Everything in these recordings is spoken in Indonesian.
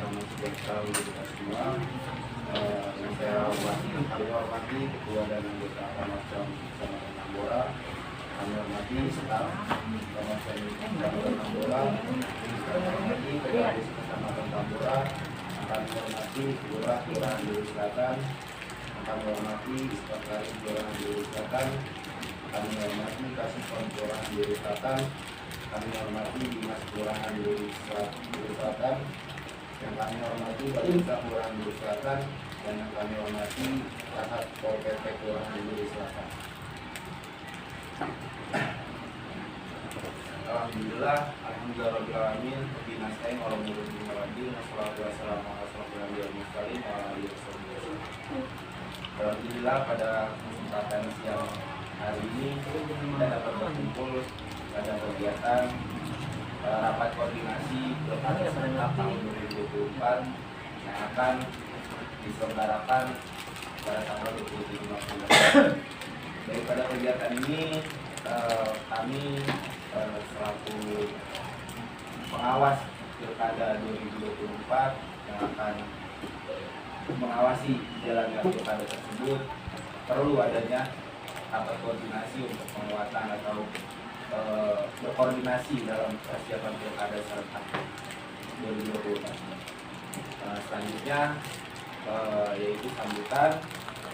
yang sudah tahu kita semua. Yang saya hormati Ketua dan anggota Kamacam Kecamatan Tambora, kami hormati staf Kamacam Kecamatan Tambora, kami hormati PKD Kecamatan Tambora, kami hormati Kelurahan Duri Selatan, kami hormati Sekretaris Kelurahan Duri Selatan, kami hormati Kasipon Kelurahan Duri Selatan, kami hormati Dinas Kelurahan Duri Selatan, yang kami hormati Bapeda Kelurahan Duri Selatan, dan yang kami hormati Kasat Pol PP Kelurahan Duri Selatan. Alhamdulillah, alhamdulillahirobbilalamin, binastain warahmatullahi wabarakatuh, wassalatu wassalamu ala asyrofil anbiya'i wal mursalin wa ala alihi wasallam. Alhamdulillah, pada kesempatan siang hari ini kita dapat berkumpul pada kegiatan rapat koordinasi Pilkada serentak tahun 2024 yang akan diselenggarakan pada tanggal 27 November. Daripada kegiatan ini kami selaku pengawas Pilkada 2024 yang akan mengawasi jalannya pilkada tersebut, perlu adanya rapat koordinasi untuk penguatan atau berkoordinasi dalam persiapan pilkada serentak 2024. Selanjutnya yaitu sambutan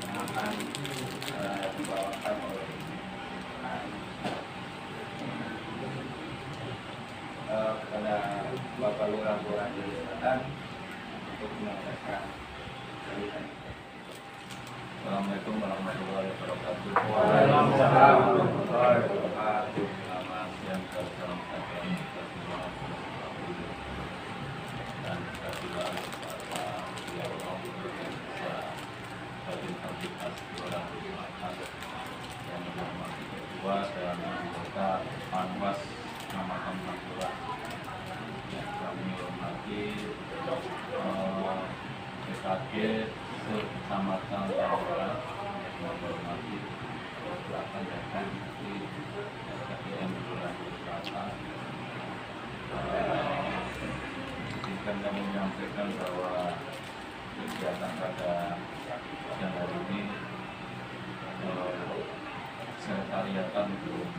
yang akan dibawakan oleh kepada Bapak Lurah Kelurahan Duri Selatan untuk menyampaikan sambutan. Assalamualaikum warahmatullahi wabarakatuh. Waalaikumsalam warahmatullahi wabarakatuh. Selamat siang, salam sejahtera kita semua. Dan kita juga kepada beliau Indonesia bagi aktivitas Kelurahan Duri Selatan yang menghormati ketua dan anggota Panwas Kecamatan Tambora yang kami hormati PKD Kecamatan Tambora yang hormati belakang dan di yang Kelurahan Duri Selatan. Izinkan kami menyampaikan bahwa kegiatan pada siang hari ini sekretariatan belum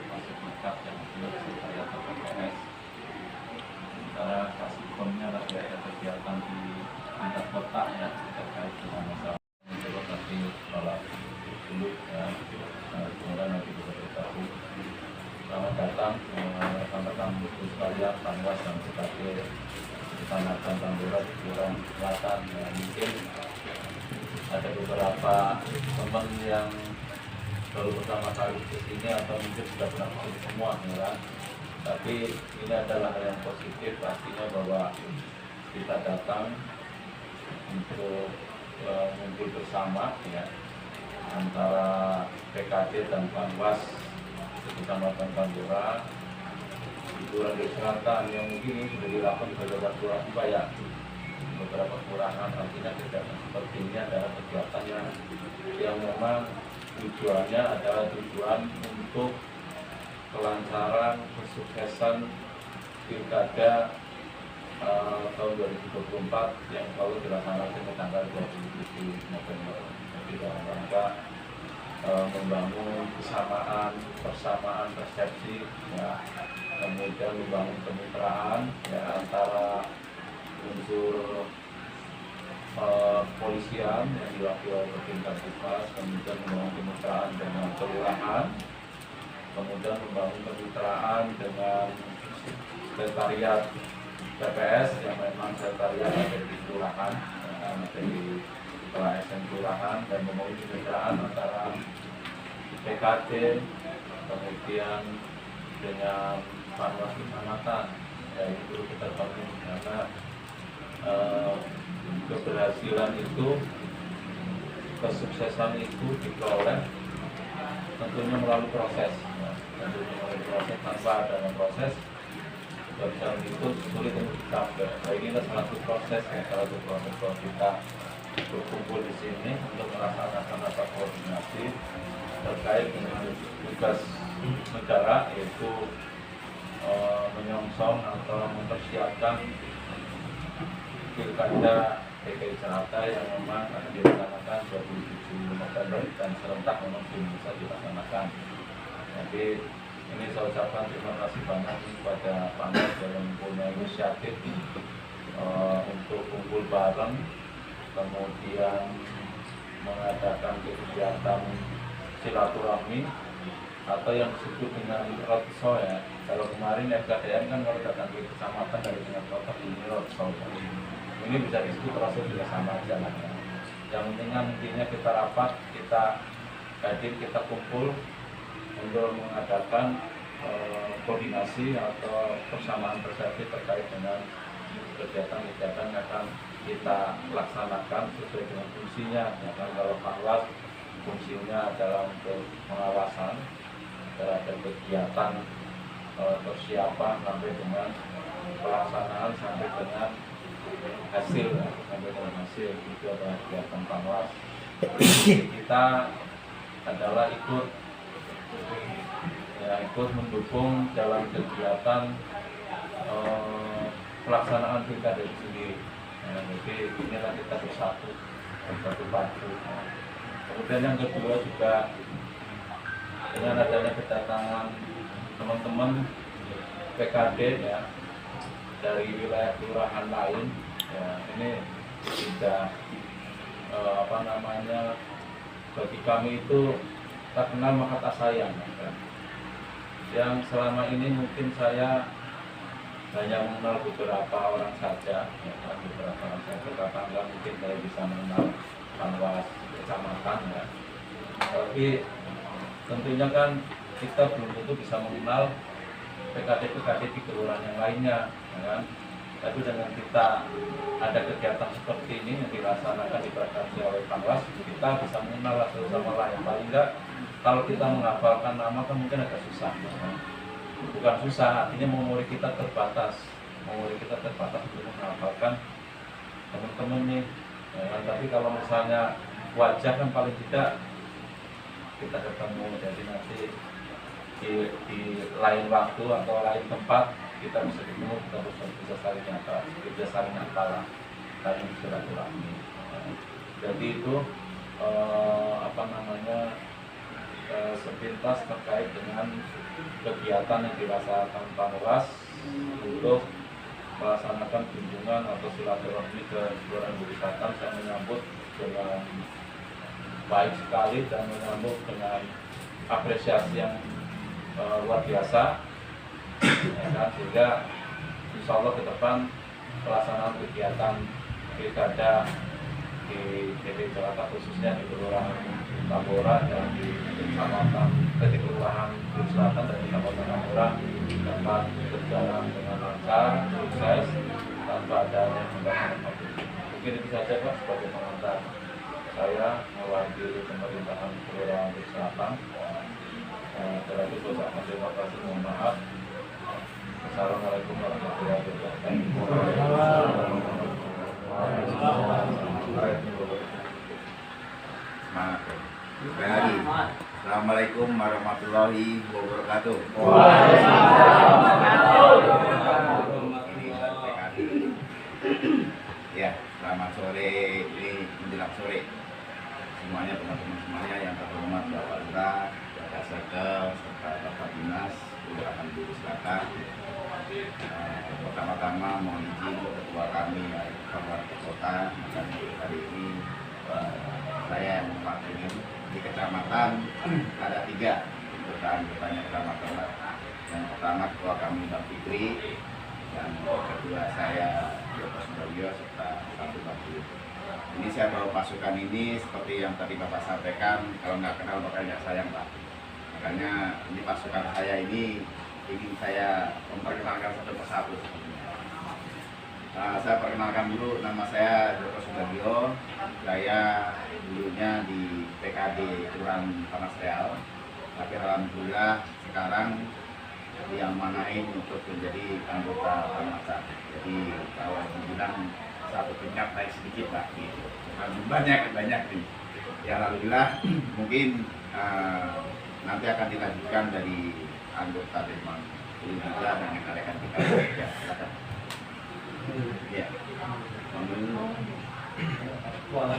masuk lengkap, yang kedua sekretariatan PPS. Sementara Kasikomnya lagi ada kegiatan di tingkat kota ya terkait dengan masalah mencoba nanti sholat dulu ya, kemudian nanti bisa beritahu. Selamat datang rekan-rekan buku sekalian, Panwas dan PKD Kecamatan Tambora di Kelurahan Selatan. Ya, mungkin ada beberapa teman yang baru pertama kali ke sini atau mungkin sudah pernah kesini semua ya. Tapi ini adalah hal yang positif pastinya bahwa kita datang untuk mengumpul bersama ya antara PKD dan Panwas Kecamatan Tambora di Kelurahan Duri Selatan yang mungkin ini sudah dilakukan di beberapa kelurahan ya, beberapa kelurahan. Artinya kegiatan seperti ini adalah kegiatan yang memang tujuannya adalah tujuan untuk kelancaran kesuksesan pilkada tahun 2024 yang selalu dilaksanakan pada tanggal 27 November. Jadi dalam rangka membangun kesamaan, persamaan persepsi, ya, kemudian membangun kemitraan ya, antara unsur polisian yang diwakili oleh tingkat Tugas, kemudian membangun kemitraan dengan kelurahan, kemudian membangun kemitraan dengan sekretariat PPS yang memang sekretariat ada di kelurahan, ada di kepala SN kelurahan, dan membangun kemitraan antara PKD kemudian dengan Panwas Kecamatan. Ya, itu perlu kita bangun karena keberhasilan itu, kesuksesan itu diperoleh tentunya melalui proses ya. Tentunya melalui proses, tanpa adanya proses keberhasilan itu sulit untuk dicapai. Nah, inilah salah satu proses ya, salah satu proses bahwa kita berkumpul di sini untuk melaksanakan rapat koordinasi terkait dengan tugas negara, yaitu menyongsong atau mempersiapkan Pilkada DKI Jakarta yang memang akan dilaksanakan 27 November dan serentak memang bisa dilaksanakan. Jadi ini saya ucapkan terima kasih banyak kepada Pangkas yang mempunyai inisiatif untuk kumpul bareng, kemudian mengadakan kegiatan silaturahmi atau yang disebut dengan roadshow ya. Kalau kemarin FKDN kan kalau datang ke kecamatan dari tingkat kota ini roadshow. Ini bisa disebut roadshow juga sama aja lah ya. Yang intinya kita rapat, kita hadir, kita kumpul untuk mengadakan koordinasi atau persamaan persepsi terkait dengan kegiatan-kegiatan yang akan kita laksanakan sesuai dengan fungsinya. Ya kan, kalau Panwas fungsinya adalah untuk pengawasan terhadap kegiatan persiapan sampai dengan pelaksanaan sampai dengan hasil ya, sampai dengan hasil itu adalah kegiatan Panwas. Kita adalah ikut mendukung dalam kegiatan pelaksanaan pilkada itu sendiri. Ya, jadi inilah kita bersatu padu. Kemudian yang kedua juga dengan adanya kedatangan teman-teman PKD ya dari wilayah kelurahan lain, ya ini tidak bagi kami itu tak kenal maka tak sayang. Ya. Yang selama ini mungkin saya hanya mengenal beberapa orang saja, tetangga mungkin saya bisa mengenal Panwas kecamatan ya. Tapi tentunya kan kita belum tentu bisa mengenal PKD di kelurahan yang lainnya, ya kan? Tapi dengan kita ada kegiatan seperti ini yang dilaksanakan dibatasi oleh Panwas, kita bisa mengenal satu sama lain. Paling enggak kalau kita menghafalkan nama kan mungkin agak susah, ya kan? Bukan susah, artinya memori kita terbatas untuk menghafalkan teman-teman nih. Ya kan? Tapi kalau misalnya wajah kan paling tidak kita ketemu, jadi nanti di lain waktu atau lain tempat kita bisa ketemu, kita bisa saling nyata, bisa saling nyata, saling silaturahmi. Jadi itu sepintas terkait dengan kegiatan yang dirasakan Panwas untuk melaksanakan kunjungan atau silaturahmi ke Kelurahan Bukit Selatan. Saya menyambut dengan baik sekali dan menyambut dengan apresiasi yang luar biasa, ya kan? Sehingga insya Allah ke depan pelaksanaan kegiatan pilkada di DKI Jakarta khususnya di Kelurahan Tambora dan di Kecamatan Kelurahan Bukit Selatan dan di Kecamatan Tambora dapat berjalan dengan lancar, sukses, tanpa adanya hambatan apapun. Mungkin itu saja Pak sebagai pengantar saya mewakili pemerintahan Kelurahan Bukit Selatan. Setelah itu saya ucapkan terima kasih, mohon maaf. Assalamualaikum warahmatullahi wabarakatuh. Assalamualaikum warahmatullahi wabarakatuh. Ya, selamat sore, ini menjelang sore. Semuanya teman-teman semuanya yang terhormat Bapak Lurah, Bapak Sekel, serta Bapak Dinas Kelurahan Bukit Selatan. Pertama-tama mohon izin ketua kami Panwas Kota, dan hari ini saya yang mewakili di kecamatan ada 3 ketua-ketuanya kecamatan. Yang pertama ketua kami Bang Fikri, dan kedua saya Joko Sudaryo serta satu Bapak. Ini saya bawa pasukan ini seperti yang tadi Bapak sampaikan, kalau nggak kenal bakal nggak sayang Pak. Makanya ini pasukan saya ini ingin saya memperkenalkan satu persatu. Saya perkenalkan dulu, nama saya Joko Sudaryo. Saya dulunya di PKD Kelurahan Panas Real, tapi alhamdulillah sekarang diamanahin untuk menjadi anggota Panwasan. Jadi kalau dibilang satu tingkat naik sedikit lah, gitu. Banyak nih. Ya alhamdulillah mungkin nanti akan dilanjutkan dari anggota Dewan ini juga dengan rekan kita. Ya, silakan. Ya. Wah.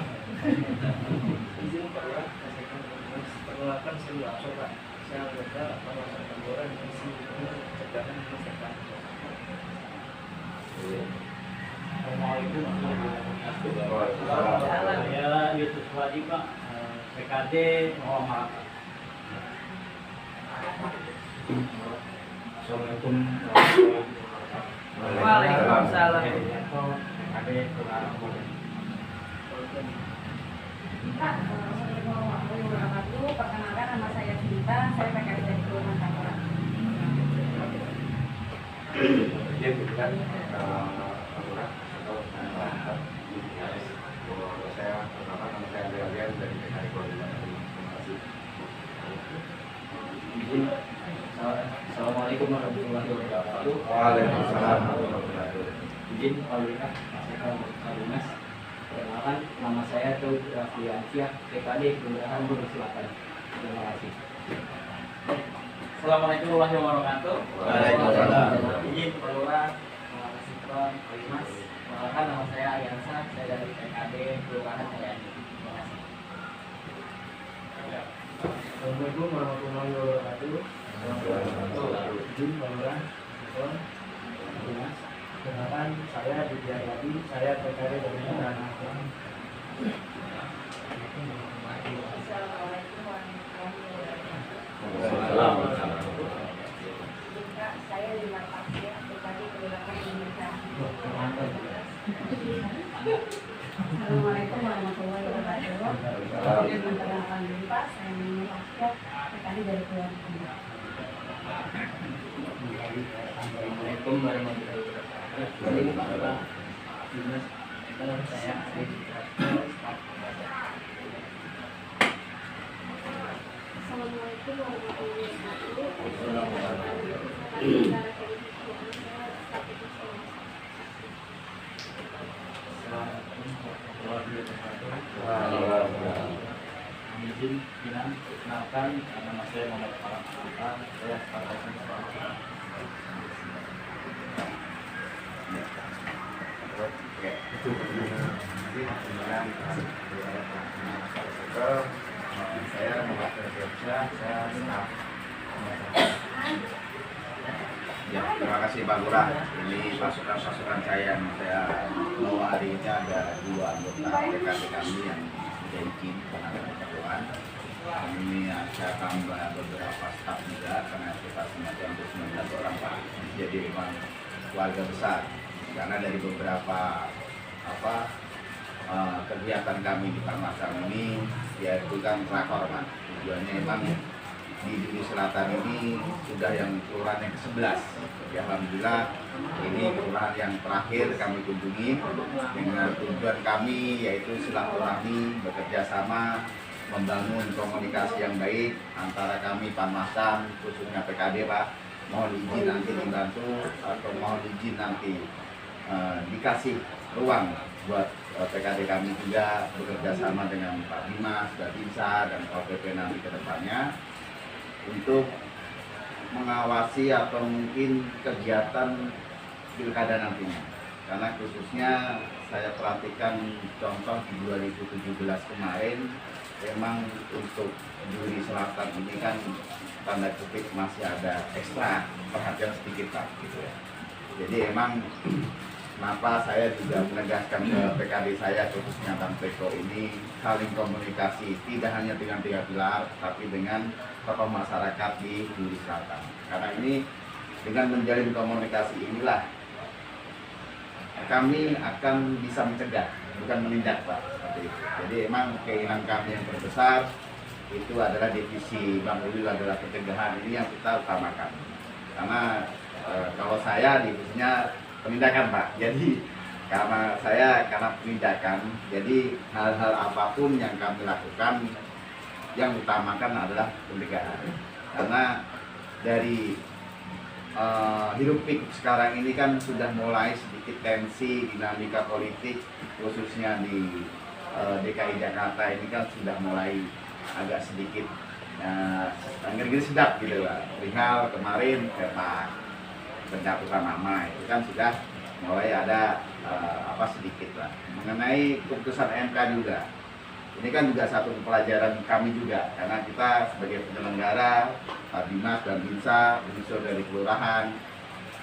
Izin Pak Lurah, penolakan simulasi Pak. Saya anggota pengawasan Tambora di misi pencegahan penyelesaian. Assalamualaikum warahmatullahi wabarakatuh. Waalaikumsalam. Saya Yusuf Wadi Pak, PKD Muhammad. Assalamualaikum warahmatullahi wabarakatuh. Waalaikumsalam. PKD Muhammad. Assalamualaikum warahmatullahi wabarakatuh. Perkenalkan, nama saya Cinta, saya PKD dari Kelurahan Tambora. Izin pimpinan Lurah atau saya pertama nama saya Adrian dari PKD Koordinator. Terima kasih. Izin. Assalamualaikum warahmatullahi wabarakatuh. Waalaikumsalam warahmatullahi wabarakatuh. Izin Pak Lurah, saya Lunas. Perkenalkan, nama saya Daud Rafliansyah, PKD Kelurahan Bumi Selatan. Terima kasih. Assalamualaikum warahmatullahi wabarakatuh. Waalaikumsalam. Izin Pak Lurah, Sipron, Mas. Perkenalkan, nama saya Ariansa, saya dari PKD Kelurahan Hayani. Terima kasih. Assalamualaikum warahmatullahi wabarakatuh. Izin Pak Lurah, Sipron, Mas. Perkenalkan, saya Ditya Yadi, saya PKD dari Kelurahan Hayani. Assalamualaikum warahmatullahi wabarakatuh. Cinta, saya Lima Pasir, PKD Kelurahan Indonesia. Assalamualaikum warahmatullahi wabarakatuh. Perkenalkan diri Pak, saya Lima Pasir, PKD dari Kelurahan Indonesia. Assalamualaikum warahmatullahi wabarakatuh. Ini Pak Dinas, saya Arif. Assalamualaikum warahmatullahi Izin Binan, perkenalkan nama saya Muhammad Farhan. Saya Partai Demokrat. Oke, itu pimpinan saya Muhammad Firsa, saya staf. Ya, terima kasih Pak Lurah. Ini pasukan-pasukan saya yang saya mau hari ini ada 2 anggota PKD kami yang sudah izin karena keperluan. Ini ada tambah beberapa staf juga karena kita semacam 19 orang Pak. Jadi memang keluarga besar karena dari beberapa kegiatan kami di Parmasam ini yaitu kan rakor Pak. Tujuannya memang di Duri Selatan ini sudah yang kelurahan yang ke-11. Ya, alhamdulillah ini kelurahan yang terakhir kami kunjungi dengan tujuan kami yaitu silaturahmi, bekerja sama, membangun komunikasi yang baik antara kami Parmasam khususnya PKD Pak. Mohon izin nanti dibantu atau mohon izin nanti dikasih ruang buat PKD kami juga bekerja sama dengan Pak Dimas, Babinsa, dan OPP nanti ke depannya untuk mengawasi atau mungkin kegiatan pilkada nantinya. Karena khususnya saya perhatikan contoh di 2017 kemarin memang untuk Duri Selatan ini kan tanda kutip masih ada ekstra perhatian sedikit Pak gitu ya. Jadi emang kenapa saya juga menegaskan ke PKD saya khususnya Bang Peko ini saling komunikasi tidak hanya dengan 3 pilar tapi dengan tokoh masyarakat di Duri Selatan. Karena ini dengan menjalin komunikasi inilah kami akan bisa mencegah bukan menindak Pak seperti itu. Jadi emang keinginan kami yang terbesar itu adalah divisi Bang Ulil adalah pencegahan ini yang kita utamakan. Karena kalau saya divisinya penindakan Pak. Jadi karena penindakan, jadi hal-hal apapun yang kami lakukan yang utamakan adalah pencegahan. Karena dari hiruk pikuk sekarang ini kan sudah mulai sedikit tensi dinamika politik khususnya di DKI Jakarta ini kan sudah mulai agak sedikit ngeri sedap gitu lah. Perihal kemarin tentang pencatutan nama itu kan sudah mulai ada sedikit lah mengenai keputusan MK juga. Ini kan juga satu pelajaran kami juga, karena kita sebagai penyelenggara, Pak Dinas dan Binsa, unsur dari kelurahan,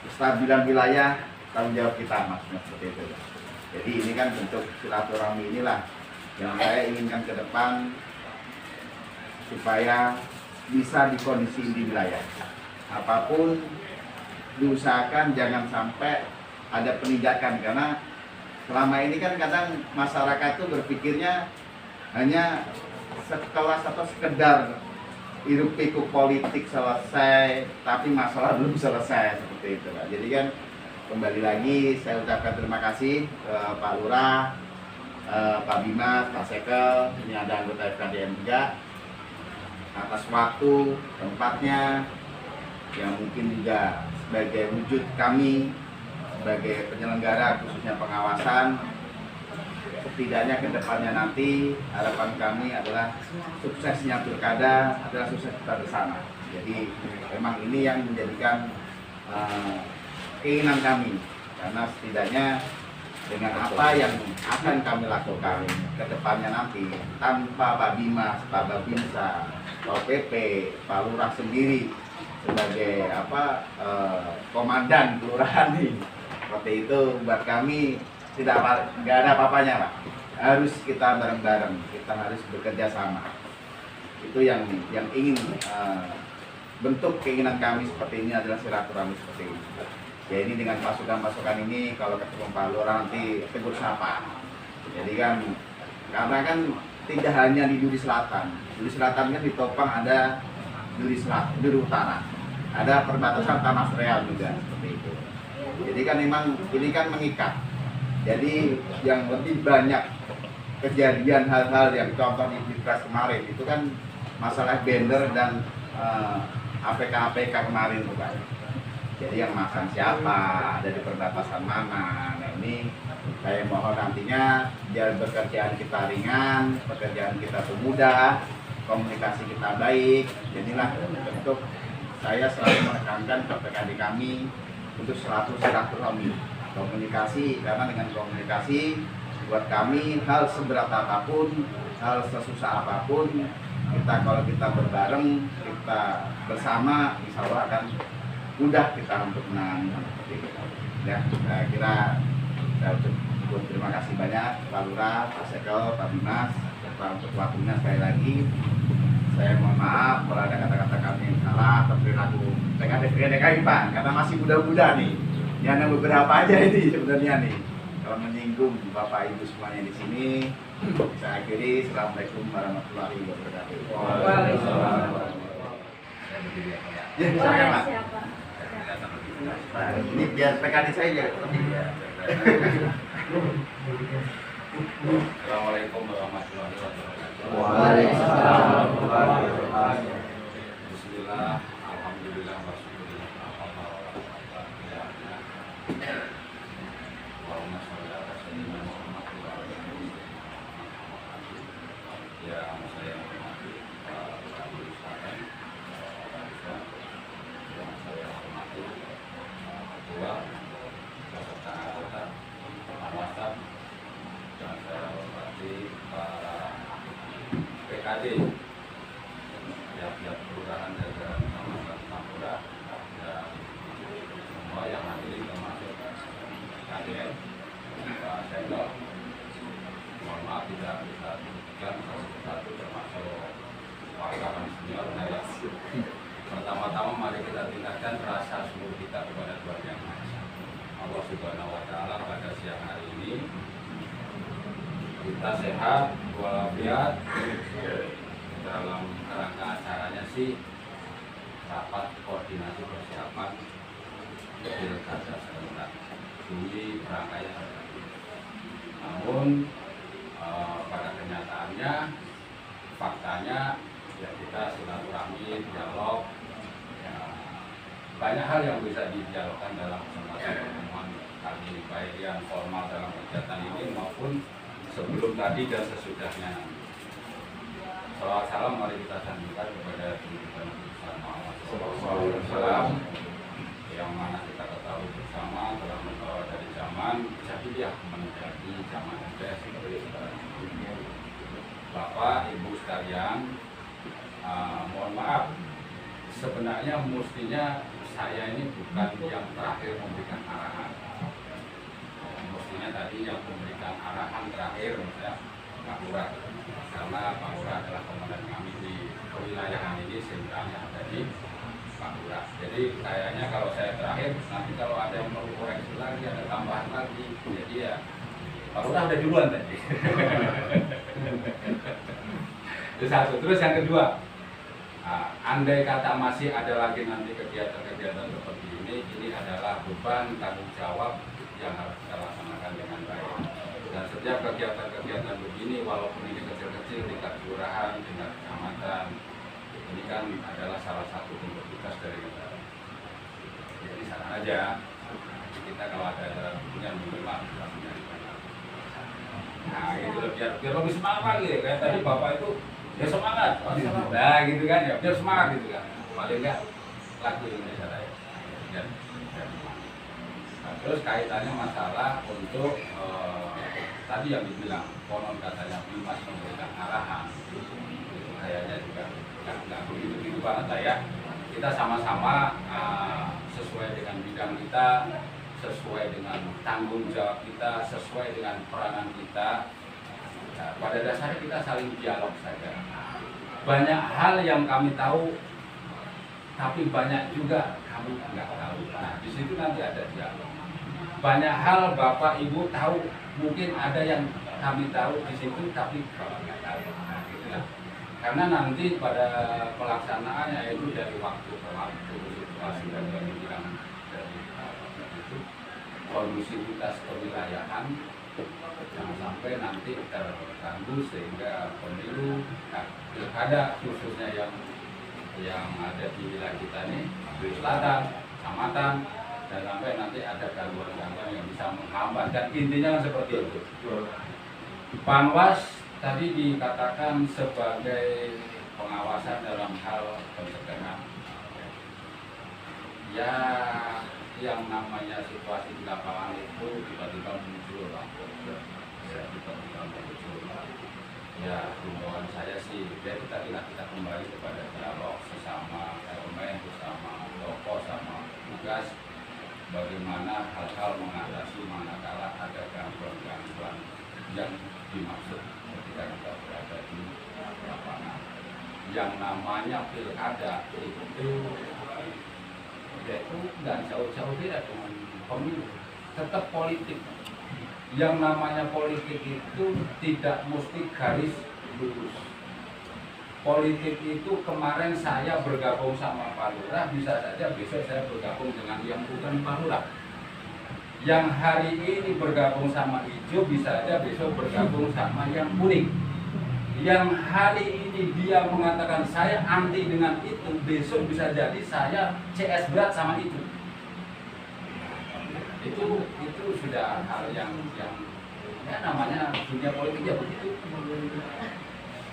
kestabilan wilayah, tanggung jawab kita maksudnya seperti itu. Jadi ini kan bentuk silaturahmi inilah yang saya inginkan ke depan supaya bisa dikondisi di wilayah. Apapun diusahakan jangan sampai ada penindakan, karena selama ini kan kadang masyarakat tuh berpikirnya hanya sekelas atau sekedar hiruk pikuk politik selesai, tapi masalah belum selesai seperti itu Pak. Jadi kan kembali lagi saya ucapkan terima kasih ke Pak Lurah, Pak Bimas, Pak Sekel, ini ada anggota FKDM juga atas waktu, tempatnya, yang mungkin juga sebagai wujud kami sebagai penyelenggara khususnya pengawasan, setidaknya ke depannya nanti harapan kami adalah suksesnya pilkada adalah sukses kita bersama. Jadi memang ini yang menjadikan keinginan kami, karena setidaknya dengan apa yang akan kami lakukan ke depannya nanti tanpa Pak Bimas, Pak Babinsa, Pak PP, Pak Lurah sendiri sebagai komandan kelurahan ini, seperti itu buat kami nggak ada apa-apanya Pak. Harus kita bareng-bareng, kita harus bekerja sama. Itu yang ingin bentuk keinginan kami seperti ini adalah silaturahmi seperti ini. Jadi dengan pasukan-pasukan ini kalau ketemu Pak Lurah nanti tegur sapa. Jadi kan karena kan tidak hanya di Duri Selatan. Duri Selatan kan ditopang ada Duri Selatan, Duri Utara. Ada perbatasan Tanah Real juga seperti itu. Jadi kan memang ini kan mengikat. Jadi yang lebih banyak kejadian hal-hal yang contoh di Pilpres kemarin itu kan masalah banner dan APK kemarin tuh Pak. Jadi yang makan siapa, ada di perbatasan mana. Nah ini saya mohon nantinya biar pekerjaan kita ringan, pekerjaan kita tuh mudah, komunikasi kita baik. Jadilah bentuk saya selalu menekankan ke PKD kami untuk selalu silaturahmi, komunikasi, karena dengan komunikasi buat kami hal seberat apapun, hal sesusah apapun, kalau kita berbareng, kita bersama, insya Allah akan mudah kita untuk menangani seperti itu. Ya, saya kira saya ucapkan terima kasih banyak Pak Lurah, Pak Sekel, Pak Bimas untuk waktunya. Sekali lagi saya mohon maaf kalau ada kata-kata kami yang salah atau perilaku PKD Pak, karena masih muda-muda nih. Ya ada beberapa aja ini sebenarnya nih. Kalau menyinggung Bapak Ibu semuanya di sini, saya akhiri. Assalamualaikum warahmatullahi wabarakatuh. Waalaikumsalam. Ya, silakan Pak. Nah, ini biar PKD saya ya. Assalamualaikum warahmatullahi wabarakatuh. Waalaikumsalam warahmatullahi wabarakatuh. Bismillah, alhamdulillah, wasyukurillah. Allahumma sholli ala sayyidina Muhammad wa ala alihi wa sahbihi. Ya, saya hormati Pak Abdul Salam, yang saya hormati Ketua beserta anggota pengawasan, dan saya hormati para PKD tiap-tiap kelurahan dan kecamatan Tambora dan semua yang hadir termasuk KDN Pak Sendok. Mohon maaf tidak bisa disebutkan satu-satu termasuk wartawan senior. Pertama-tama mari kita tingkatkan rasa syukur kita kepada Tuhan Yang Maha Esa, Allah Subhanahu wa Ta'ala. Pada siang hari ini kita sehat walafiat. Dalam rangka acaranya sih rapat koordinasi persiapan pilkada serentak Juli rangkaian. Namun pada kenyataannya, faktanya ya kita silaturahmi, dialog, ya, banyak hal yang bisa didialogkan dalam kesempatan pertemuan kali, baik yang formal dalam kegiatan ini maupun sebelum tadi dan sesudahnya. Salawat salam mari kita sambungkan kepada junjungan Muhammad SAW, yang mana kita ketahui bersama telah membawa dari zaman dia menjadi zaman muda seperti sekarang ini. Bapak Ibu sekalian, mohon maaf, sebenarnya mestinya saya ini bukan yang terakhir memberikan arahan. Mestinya tadi yang memberikan arahan terakhir saya Pak Lurah, karena Pak Lurah adalah komandan kami di kewilayahan ini, sentralnya ada di Pak Lurah. Jadi kayaknya kalau saya terakhir, nanti kalau ada yang perlu koreksi lagi, ada tambahan lagi, jadi ya Pak Lurah udah duluan tadi. Itu satu. Terus yang kedua, andai kata masih ada lagi nanti kegiatan-kegiatan seperti ini adalah beban tanggung jawab yang harus kita laksanakan dengan baik. Dan setiap kegiatan-kegiatan begini, walaupun ini kecil-kecil, tingkat kelurahan, tingkat kecamatan, ini kan adalah salah satu bentuk tugas dari negara. Jadi saran aja, kita kalau ada acara begini minimal kita punya di mana. Nah gitu loh, biar lebih semangat lagi, kayak tadi Bapak itu ya semangat, nah gitu kan ya, biar semangat gitu kan. Paling enggak laku Indonesia Raya. Biar semangat. Nah, terus kaitannya masalah untuk tadi yang dibilang konon katanya Bimas memberikan arahan, itu kayaknya juga nggak begitu banget lah ya. Kita sama-sama sesuai dengan bidang kita, sesuai dengan tanggung jawab kita, sesuai dengan peranan kita. Nah, pada dasarnya kita saling dialog saja. Banyak hal yang kami tahu, tapi banyak juga kami nggak tahu. Nah, di situ nanti ada dialog. Banyak hal Bapak Ibu tahu, mungkin ada yang kami tahu di situ, tapi Bapak nggak tahu. Nah, gitu lah. Karena nanti pada pelaksanaannya itu dari waktu ke waktu, situasi dan bilang dari itu kondusivitas kewilayahan, jangan sampai nanti terganggu sehingga pemilu, pilkada khususnya yang ada di wilayah kita ini, di selatan, kecamatan, dan sampai nanti ada gangguan-gangguan yang bisa menghambat. Dan intinya kan seperti itu. Panwas tadi dikatakan sebagai pengawasan dalam hal pencegahan. Ya, yang namanya situasi di lapangan itu tiba-tiba muncul lah. Tiba-tiba muncul. Ya, himbauan saya sih, ya kita kembali kepada dialog sesama elemen, sesama tokoh, sama tugas. Bagaimana hal-hal mengatasi manakala ada gangguan-gangguan yang dimaksud ketika kita berada di lapangan. Yang namanya pilkada itu yaitu nggak jauh-jauh beda dengan pemilu, tetap politik. Yang namanya politik itu tidak mesti garis lurus. Politik itu kemarin saya bergabung sama Pak Lurah, bisa saja besok saya bergabung dengan yang bukan Pak Lurah. Yang hari ini bergabung sama hijau, bisa saja besok bergabung sama yang kuning. Yang hari ini dia mengatakan saya anti dengan itu, besok bisa jadi saya CS berat sama itu. Itu sudah hal yang ya namanya dunia politik ya begitu.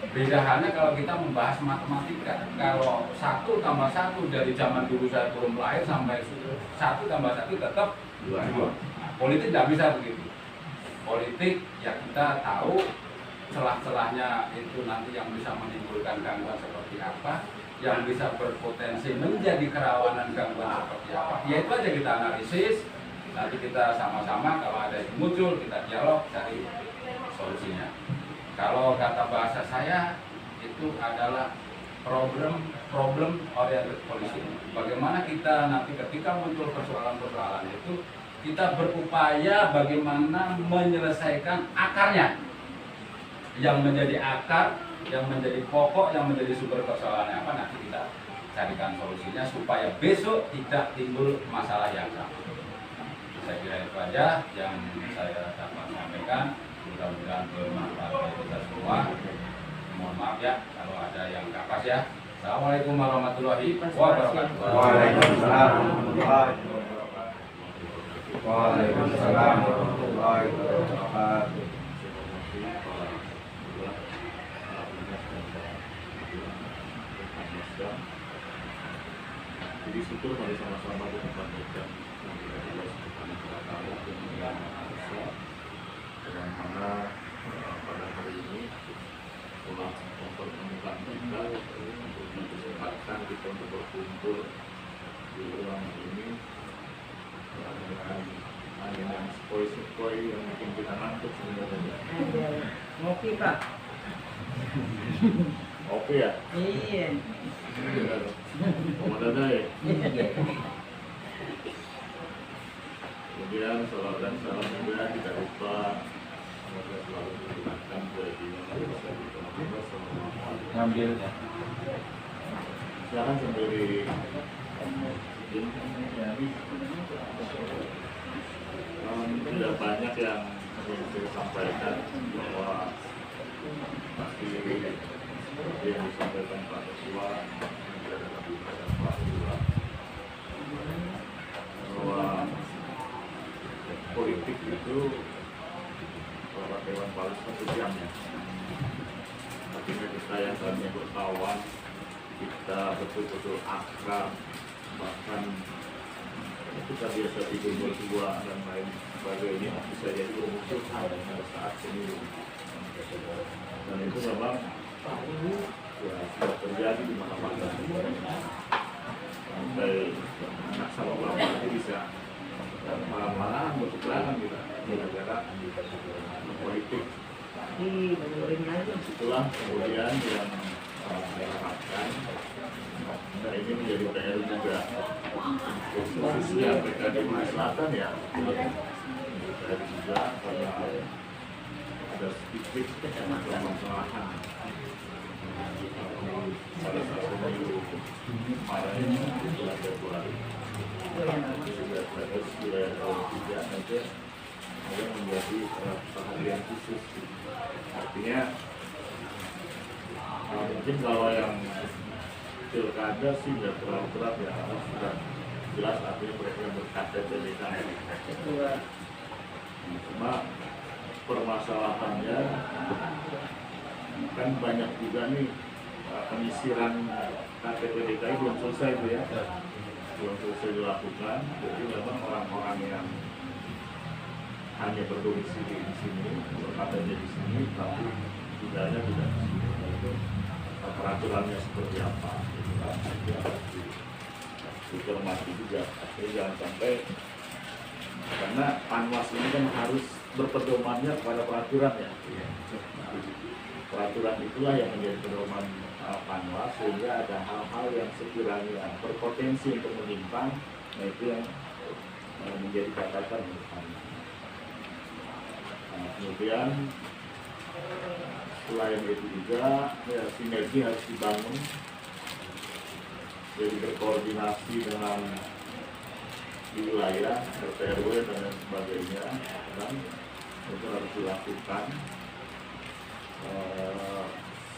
Beda halnya kalau kita membahas matematika, kalau 1 tambah 1 dari zaman dulu saya belum lahir sampai 1 tambah 1 tetap 2. Nah, politik tidak bisa begitu. Politik ya kita tahu celah-celahnya itu nanti yang bisa menimbulkan gangguan seperti apa, yang bisa berpotensi menjadi kerawanan gangguan seperti apa. Ya itu aja kita analisis, nanti kita sama-sama kalau ada yang muncul kita dialog cari solusinya. Kalau kata bahasa saya itu adalah problem oriented policy. Bagaimana kita nanti ketika muncul persoalan-persoalan itu kita berupaya bagaimana menyelesaikan akarnya, yang menjadi akar, yang menjadi pokok, yang menjadi sumber persoalannya apa, nanti kita carikan solusinya supaya besok tidak timbul masalah yang sama. Saya kira itu aja yang saya dapat sampaikan. Mudah-mudahan bermanfaat bagi kita semua. Mohon maaf ya kalau ada yang nggak pas ya. Assalamualaikum warahmatullahi wabarakatuh. Waalaikumsalam warahmatullahi wabarakatuh. Jadi syukur mari sama-sama kita panjatkan Allah Subhanahu wa taala Indonesia, dengan mana pada hari ini telah mempertemukan kita untuk kesempatan kita untuk berkumpul di ruangan ini dengan angin yang sepoi-sepoi yang mungkin kita ngantuk sebenarnya. Ngopi Pak. Oke ya? Iya. Ada ya? Kemudian salam dan salam juga tidak lupa semoga selalu digunakan Ngambil ya. silakan sendiri. Tidak banyak yang ingin saya sampaikan bahwa pasti seperti yang disampaikan Pak Ketua dan Pak Ketua bahwa politik itu bahwa Dewan Paling satu jamnya. Artinya kita yang tadinya berkawan, kita betul-betul akrab, bahkan kita biasa tidur berdua dan lain sebagainya bisa jadi bermusuhan pada saat pemilu. Dan itu memang ya, sudah terjadi di mana-mana. Sampai anak sama bapak itu bisa malam-malam berperangan kita gara-gara politik. Itulah kemudian yang diharapkan. Nah ini menjadi PR juga khususnya PKD Selatan ya, PR juga karena ada sedikit permasalahan pada saat pemilu kemarin bulan Februari. Nanti juga terus wilayah tahun 3 saja yang menjadi perhatian khusus. Artinya mungkin kalau yang pilkada sih nggak terlalu berat ya, karena sudah jelas artinya mereka berKTP DKI. Cuma permasalahannya kan banyak juga nih penyisiran KTP DKI belum selesai itu ya, belum selesai dilakukan. Jadi memang orang-orang yang hanya berdomisili di sini, berKTP di sini, tapi tidaknya tidak di sini. Itu peraturannya seperti apa? Dicermati juga. Jadi jangan sampai karena Panwas ini kan harus berpedomannya kepada peraturan ya. Peraturan itulah yang menjadi pedoman Panwas, sehingga ada hal-hal yang sekiranya berpotensi untuk menyimpang, nah itu yang menjadi catatan untuk Panwas. Nah, kemudian selain itu juga ya, sinergi harus dibangun, jadi berkoordinasi dengan di wilayah, RT/RW dan lain sebagainya, dan itu harus dilakukan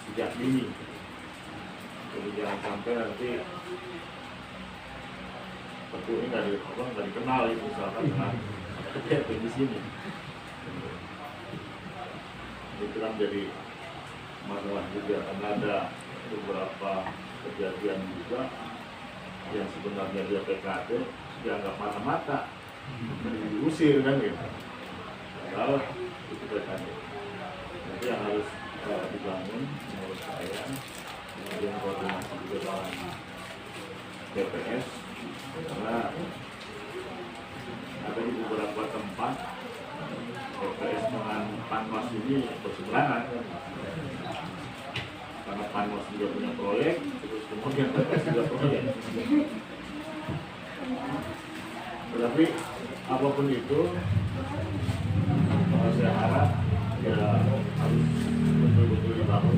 sejak dini. Jadi jangan sampai nanti tentu ini nggak dikenal itu misalkan dengan kegiatan di sini. Itu kan jadi masalah juga karena ada beberapa kejadian juga yang sebenarnya dia PKD dianggap mata-mata diusir kan gitu. Padahal itu PKD. Jadi yang harus dibangun menurut saya, kemudian koordinasi juga dengan DPS, karena ada di beberapa tempat DPS dengan Panwas ini berseberangan, karena Panwas juga punya proyek, terus kemudian DPS juga proyek. Tetapi apapun itu, saya harap ya harus betul-betul dibangun.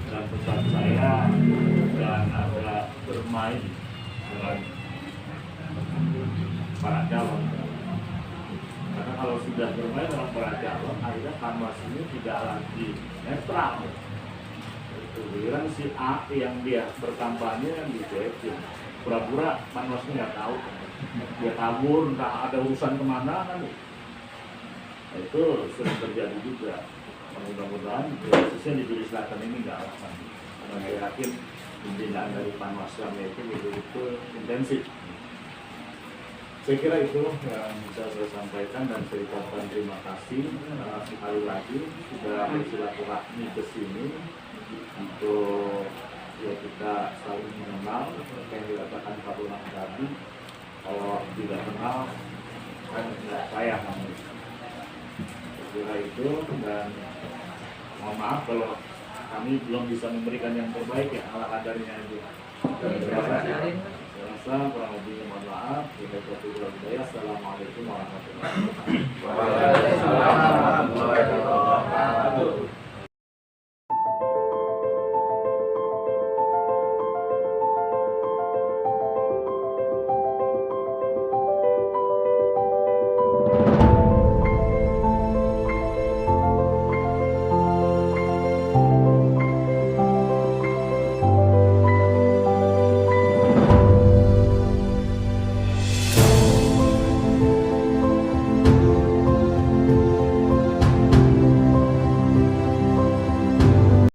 Dan pesan saya jangan ada bermain dengan para calon. Karena kalau sudah bermain dengan para calon, akhirnya Panwas ini tidak lagi netral. Itu bilang si A yang dia berkampanye yang dicuekin, pura-pura Panwasnya nggak tahu, dia kabur, entah ada urusan kemana kan. Nah, itu sering terjadi juga. Mudah-mudahan khususnya di Duri Selatan ini nggak akan. Karena saya yakin pembinaan dari Panwasnya itu betul-betul intensif. Saya kira itu yang bisa saya sampaikan dan saya ucapkan terima kasih sekali lagi sudah bersilaturahmi ke sini untuk ya kita saling mengenal. Yang dikatakan Pak Lurah tadi, kalau tidak kenal kan tidak sayang namanya. Saya kira itu, dan mohon maaf kalau kami belum bisa memberikan yang terbaik ya ala kadarnya itu. Terima kasih. Saya kurang lebih mohon maaf. Assalamualaikum warahmatullahi wabarakatuh. Waalaikumsalam warahmatullahi